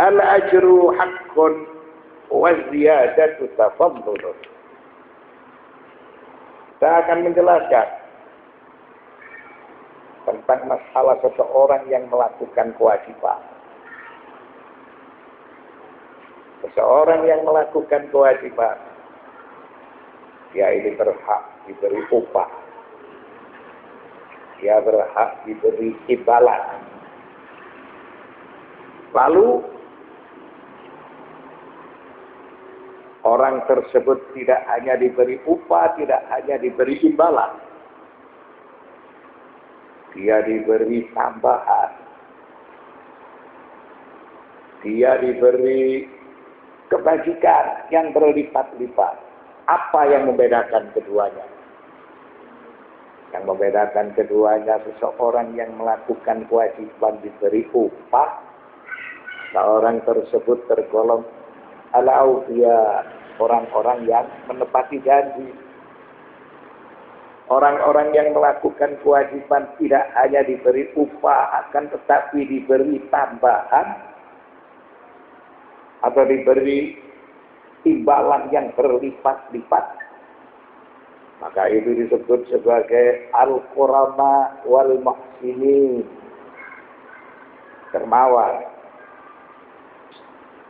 Al-ajru haqqun wa ziyadatu tafaddulun. Saya akan menjelaskan tentang masalah seseorang yang melakukan kewajiban. Seseorang yang melakukan kewajiban, dia ini berhak diberi upah. Dia berhak diberi imbalan. Lalu orang tersebut tidak hanya diberi upah, tidak hanya diberi imbalan. Dia diberi tambahan. Dia diberi kebajikan yang berlipat-lipat. Apa yang membedakan keduanya? Yang membedakan keduanya, seseorang yang melakukan kewajiban diberi upah, seorang tersebut tergolong al-awfiya, orang-orang yang menepati janji. Orang-orang yang melakukan kewajiban tidak hanya diberi upah, akan tetapi diberi tambahan atau diberi imbalan yang berlipat-lipat. Maka itu disebut sebagai al-qurama wal muhsinin, dermawan,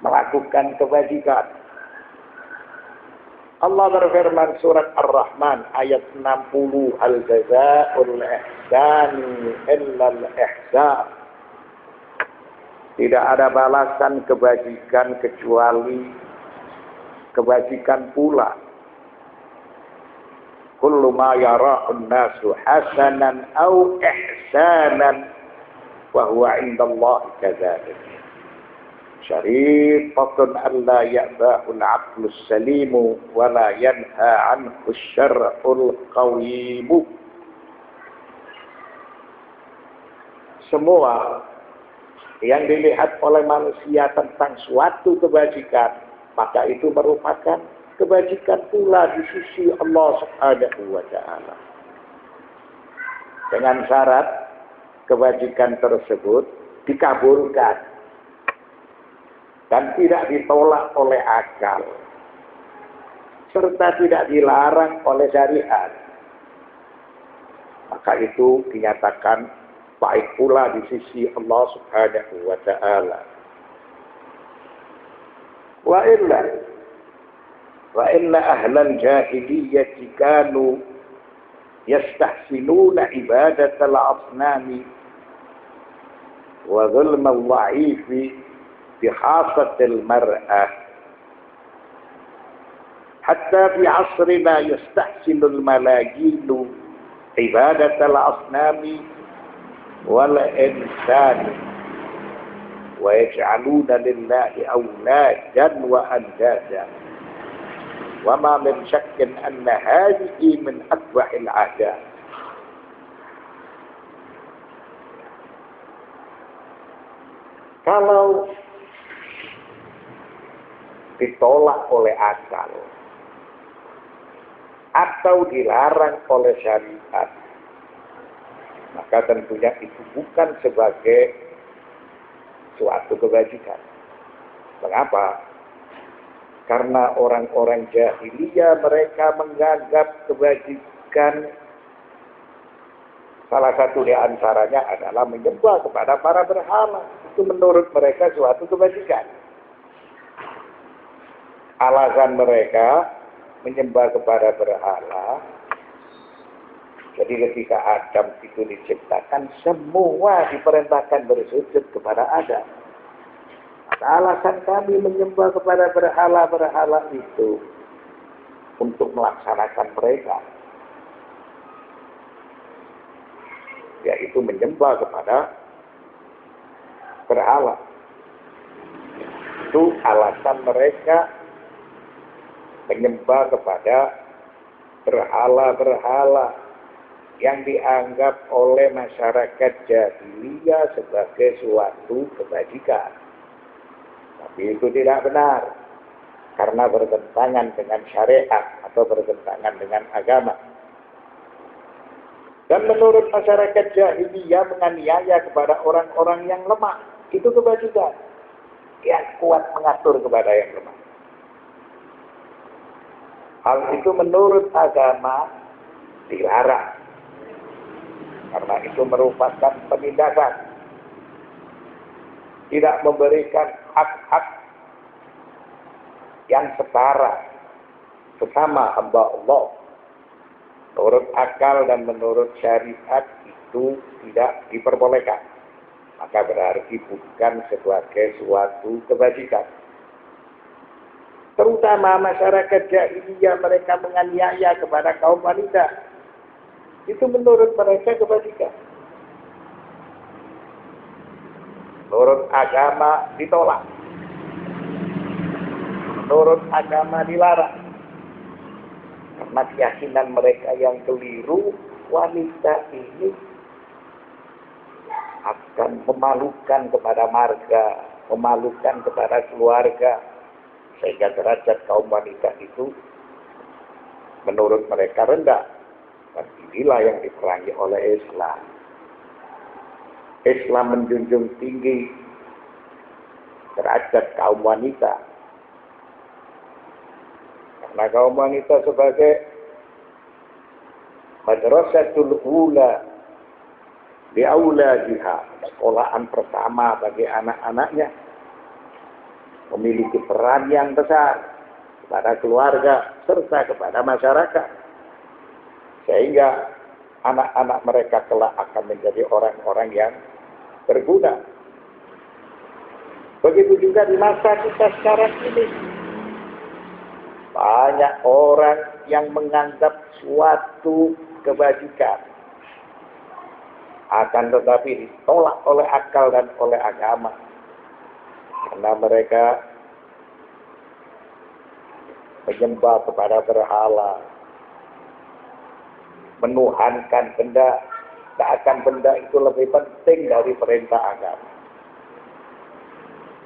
melakukan kebajikan. Allah berfirman surat Ar-Rahman ayat 60, hal jazaa'ul ihsani illal ihsan. Tidak ada balasan kebajikan kecuali kebajikan pula. Kullu ma yara'un nasu hasanan aw ihsanan wa huwa 'indallahi kadzalik. Syarifatun alla ya'ba'ul 'aqlus salimu wa la yanha 'anhu syar'ul qawimu. Semua yang dilihat oleh manusia tentang suatu kebajikan, maka itu merupakan kebajikan pula di sisi Allah Subhanahu wa ta'ala. Dengan syarat kebajikan tersebut dikabulkan dan tidak ditolak oleh akal, serta tidak dilarang oleh syariat. Maka itu dinyatakan baik pula di sisi Allah Subhanahu wa ta'ala. Wa inna ahlal jahiliyyati kanu yastahsinuna ibadatal asnami wa zulmal dha'ifi bihasatil mar'ah. Hatta fi asrina yastahsinul malaginu ibadatal asnami wal insani wa yaj'aluna lillahi awladan wa andada. Wa ma min syakkin anna hadhihi min aqbahil 'adat. Kalau ditolak oleh akal atau dilarang oleh syariat, maka tentunya itu bukan sebagai suatu kebajikan. Mengapa? Karena orang-orang jahiliyah mereka menganggap kebajikan salah satu di antaranya adalah menyembah kepada para berhala. Itu menurut mereka suatu kebajikan. Alasan mereka menyembah kepada berhala, jadi ketika Adam itu diciptakan, semua diperintahkan bersujud kepada Adam. Maka alasan kami menyembah kepada berhala-berhala itu untuk melaksanakan mereka, yaitu menyembah kepada berhala. Itu alasan mereka menyembah kepada berhala-berhala yang dianggap oleh masyarakat jahiliyah sebagai suatu kebajikan. Tapi itu tidak benar, karena bertentangan dengan syariat atau bertentangan dengan agama. Dan menurut masyarakat jahiliyah menganiaya kepada orang-orang yang lemah, itu kebajikan. yang kuat mengatur kepada yang lemah. Hal itu menurut agama dilarang. Karena itu merupakan penindasan. Tidak memberikan hak-hak yang setara sesama hamba Allah. Menurut akal dan menurut syariat itu tidak diperbolehkan. Maka berarti bukan sebagai suatu kebajikan. Terutama masyarakat jahiliyah, mereka menganiaya kepada kaum wanita. Itu menurut mereka kebajikan. Menurut agama ditolak. Menurut agama dilarang. Karena keyakinan mereka yang keliru, wanita ini akan memalukan kepada marga, memalukan kepada keluarga, sehingga derajat kaum wanita itu menurut mereka rendah. Dan inilah yang diperangi oleh Islam. Islam menjunjung tinggi derajat kaum wanita. Karena kaum wanita sebagai madrasatul ula di auladiha, sekolahan pertama bagi anak-anaknya, memiliki peran yang besar kepada keluarga serta kepada masyarakat. Sehingga anak-anak mereka kelak akan menjadi orang-orang yang berguna. Begitu juga di masa kita sekarang ini. Banyak orang yang menganggap suatu kebajikan, akan tetapi ditolak oleh akal dan oleh agama. Karena mereka menyembah kepada berhala, menuhankan benda, seakan benda itu lebih penting dari perintah agama.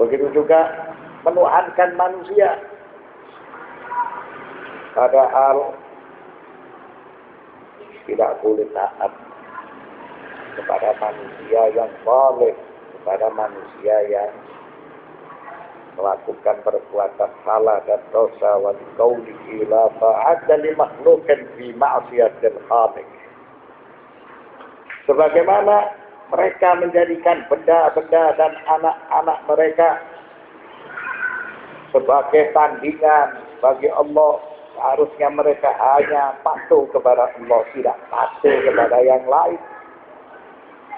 Begitu juga menuhankan manusia, padahal tidak boleh taat kepada manusia yang boleh, kepada manusia yang melakukan perbuatan salah dan dosa, wa biqaulihi la ta'ata li makhluqin fi ma'siyatil khaliq. Sebagaimana mereka menjadikan benda-benda dan anak-anak mereka sebagai tandingan bagi Allah, seharusnya mereka hanya patuh kepada Allah, tidak patuh kepada yang lain.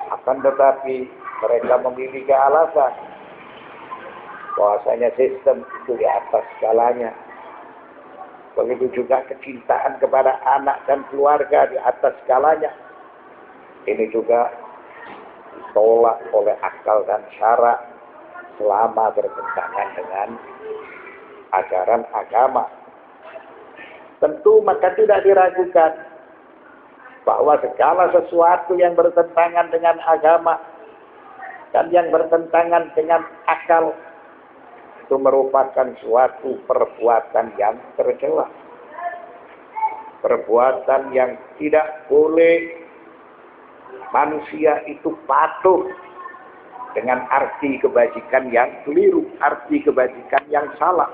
Akan tetapi mereka memiliki alasan bahwasanya sistem itu di atas segalanya. Begitu juga kecintaan kepada anak dan keluarga di atas segalanya. Ini juga ditolak oleh akal dan syara selama bertentangan dengan ajaran agama. Tentu maka tidak diragukan bahwa segala sesuatu yang bertentangan dengan agama dan yang bertentangan dengan akal itu merupakan suatu perbuatan yang tercela. Perbuatan yang tidak boleh manusia itu patuh dengan arti kebajikan yang keliru, arti kebajikan yang salah.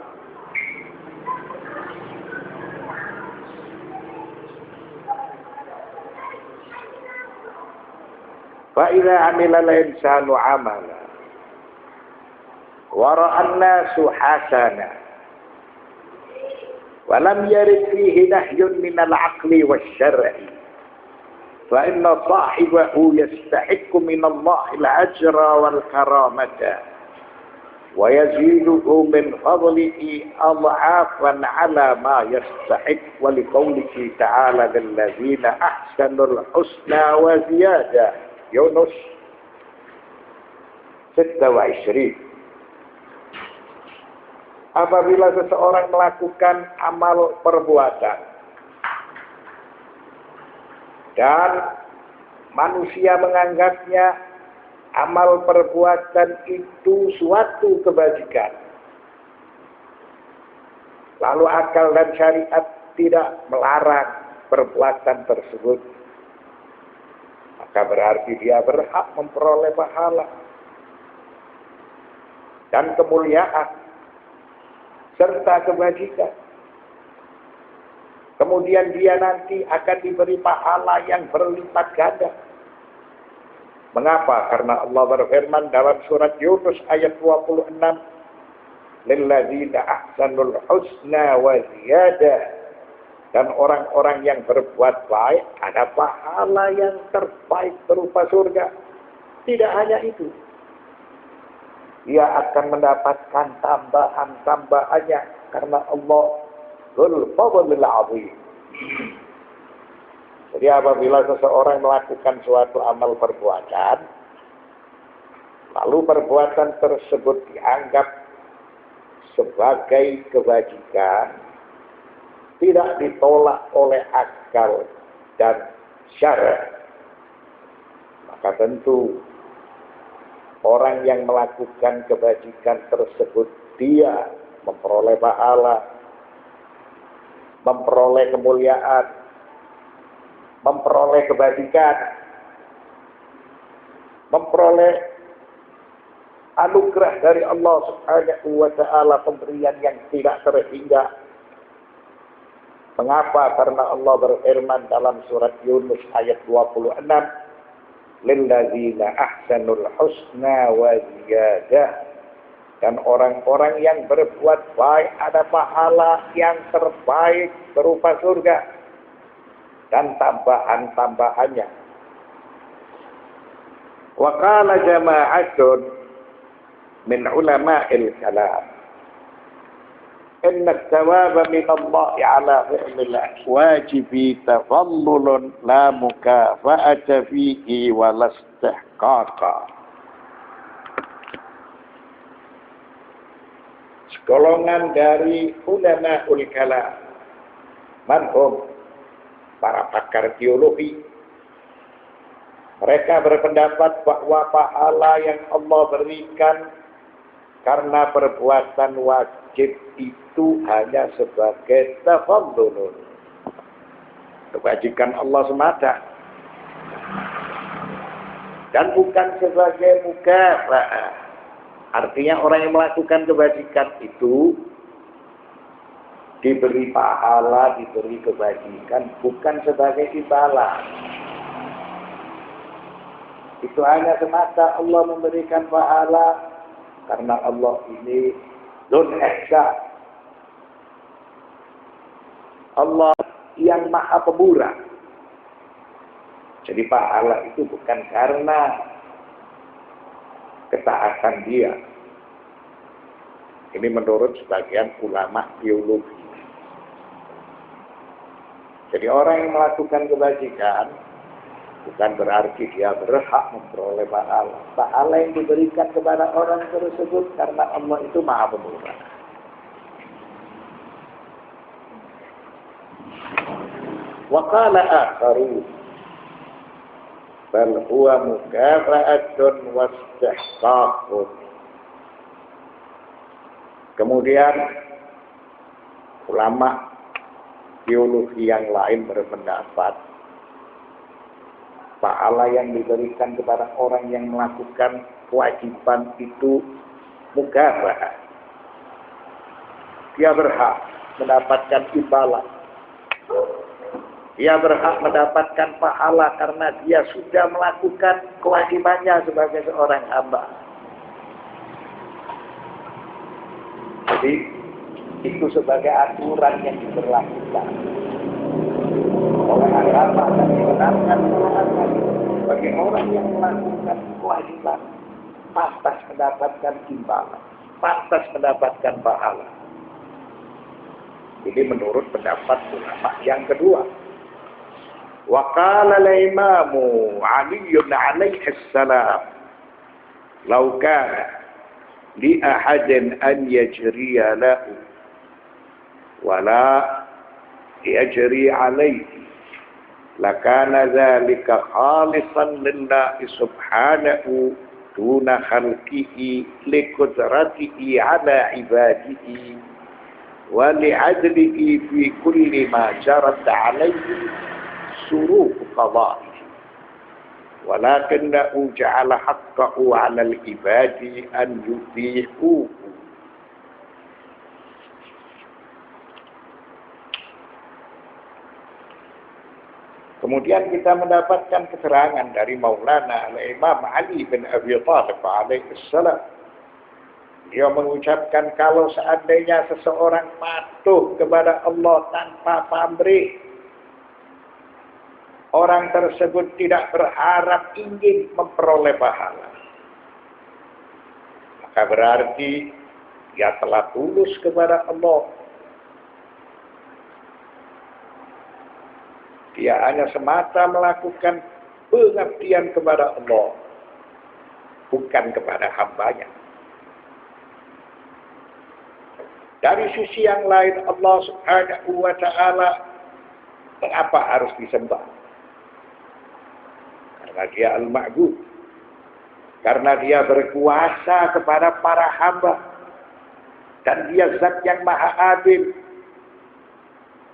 فَإِذَا عَمِلَ الْإِنسَانُ عَمَلًا وَرَأَى النَّاسُ حَسَنًا وَلَمْ يَرِدْ فِيهِ نَهْيٌ مِنَ الْعَقْلِ وَالشَّرْعِ فَإِنَّ صَاحِبَهُ يَسْتَحِقُّ مِنَ اللَّهِ الْأَجْرَ وَالْكَرَامَةَ وَيَزِيدُهُ مِنْ فَضْلِهِ أَضْعَافًا عَلَى مَا يَسْتَحِقُّ وَلِقَوْلِهِ تَعَالَى لِلَّذِينَ أَحْسَنُوا الْحُسْنَى وَزِيَادَةٌ Yunus 26. Apabila seseorang melakukan amal perbuatan dan manusia menganggapnya amal perbuatan itu suatu kebajikan, lalu akal dan syariat tidak melarang perbuatan tersebut, maka berarti dia berhak memperoleh pahala. dan kemuliaan serta kebajikan. Kemudian dia nanti akan diberi pahala yang berlipat ganda. Mengapa? Karena Allah berfirman dalam surat Yunus ayat 26, lilladzina ahsanul husna wa ziyadah. Dan orang-orang yang berbuat baik ada pahala yang terbaik berupa surga. Tidak hanya itu, dia akan mendapatkan tambahan-tambahannya karena Allah Dzul Fadlil Azim. Jadi apabila seseorang melakukan suatu amal perbuatan, lalu perbuatan tersebut dianggap sebagai kebajikan, tidak ditolak oleh akal dan syara, maka tentu orang yang melakukan kebajikan tersebut dia memperoleh pahala, memperoleh kemuliaan, memperoleh kebajikan, memperoleh anugerah dari Allah Subhanahu wa taala, pemberian yang tidak terhingga. Mengapa? Karena Allah berfirman dalam surat Yunus ayat 26, lilladzina ahsanul husna wa ziyadah. Dan orang-orang yang berbuat baik ada pahala yang terbaik berupa surga dan tambahan-tambahannya. Wa qala jama'atun min ulama'il kalam, inna thawaba min Allah ala fi'lil wajibi tafallulun la mukafa'ata fihi wa la istihqaqa. Golongan dari ulama'ul kalam, manhum, para pakar teologi, mereka berpendapat bahwa pahala yang Allah berikan karena perbuatan wajib itu hanya sebagai tafadhulun, kebajikan Allah semata, dan bukan sebagai mukafa'ah. Artinya orang yang melakukan kebajikan itu diberi pahala, diberi kebajikan, bukan sebagai imbalan. Itu hanya semata Allah memberikan pahala karena Allah ini Dzul Ihsan, Allah yang maha pemurah. Jadi pahala itu bukan karena ketaatan dia. Ini menurut sebagian ulama teologi. Jadi orang yang melakukan kebajikan bukan berarti dia berhak memperoleh pahala. Pahala yang diberikan kepada orang tersebut karena Allah itu maha pemurah. Wa qala akharu bal huwa mukafa'atun wastihqaqun. Kemudian ulama teologi yang lain berpendapat pahala yang diberikan kepada orang yang melakukan kewajiban itu mukafa'ah. Dia berhak mendapatkan imbalan. Dia berhak mendapatkan pahala karena dia sudah melakukan kewajibannya sebagai seorang hamba. Jadi itu sebagai aturan yang diberlakukan oleh agama dan dibenarkan oleh agama. Bagi orang yang melakukan kewajiban, pantas mendapatkan imbalan, pantas mendapatkan pahala. Ini menurut pendapat ulama yang kedua. Wa qala al-Imam Ali alaihi salam, "Law kana li ahadin an yajriya lahu wa la yajri alayhi lakana dhalika khalisan lillahi subhanahu duna khalqihi liqudratihi ala ibadihi wa li'adlihi fi kulli ma jarat alayhi suruh qada'i." walakinnahu ja'ala haqqahu 'alal ibadi an yuti'uhu. Kemudian kita mendapatkan keterangan dari Maulana Al-Imam Ali bin Abi Thalib alaihissalam. Dia mengucapkan kalau seandainya seseorang patuh kepada Allah tanpa pamrih, orang tersebut tidak berharap ingin memperoleh pahala, maka berarti dia telah tulus kepada Allah. Dia hanya semata melakukan pengabdian kepada Allah, bukan kepada hambanya. Dari sisi yang lain, Allah Subhanahu wa ta'ala mengapa harus disembah? Karena dia Al-Ma'bud. Karena dia berkuasa kepada para hamba. Dan dia zat yang maha adil,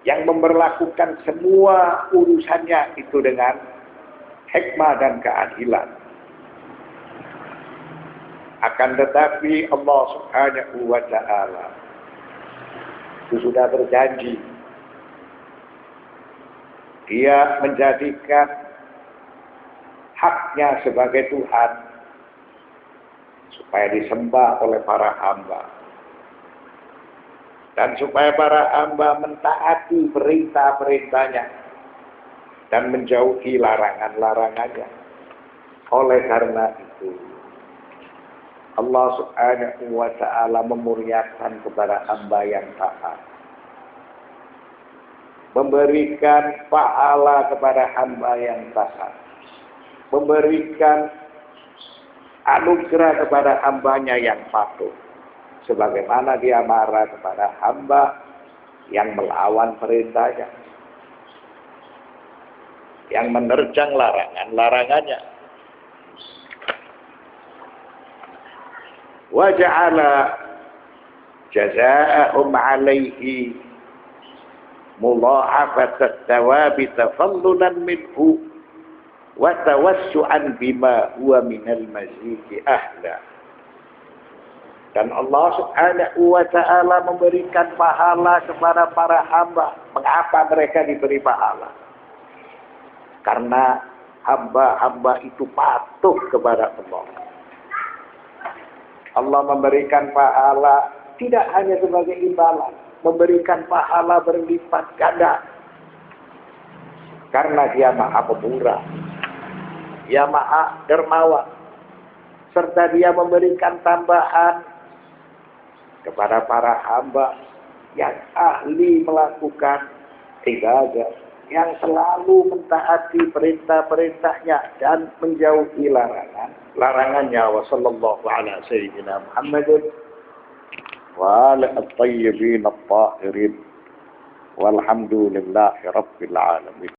yang memberlakukan semua urusannya itu dengan hikmah dan keadilan. Akan tetapi Allah Subhanahu wa ta'ala itu sudah berjanji. Dia menjadikan haknya sebagai Tuhan supaya disembah oleh para hamba. Dan supaya para hamba mentaati perintah-perintahnya dan menjauhi larangan-larangannya. Oleh karena itu, Allah Subhanahu wa ta'ala memurniakan kepada hamba yang taat, memberikan pahala kepada hamba yang taat, memberikan anugerah kepada hambanya yang patuh. Sebagaimana dia marah kepada hamba yang melawan perintahnya, yang menerjang larangan-larangannya. Wa ja'ala jazaa'ahum 'alaihi mudha'afat at-thawab tafaddulan minhu wa tawassu'an bima huwa minal mazid ahla. Dan Allah Subhanahu wa ta'ala memberikan pahala kepada para hamba. Mengapa mereka diberi pahala? Karena hamba-hamba itu patuh kepada Allah. Allah memberikan pahala tidak hanya sebagai imbalan, memberikan pahala berlipat ganda. Karena dia maha pemurah, dia maha dermawan, serta dia memberikan tambahan kepada para hamba yang ahli melakukan ibadah, yang selalu mentaati perintah-perintahnya dan menjauhi larangannya. Wa sallallahu ala sayyidina Muhammadin wa ala at-tayyibin at-tahirin walhamdulillahi rabbil alamin.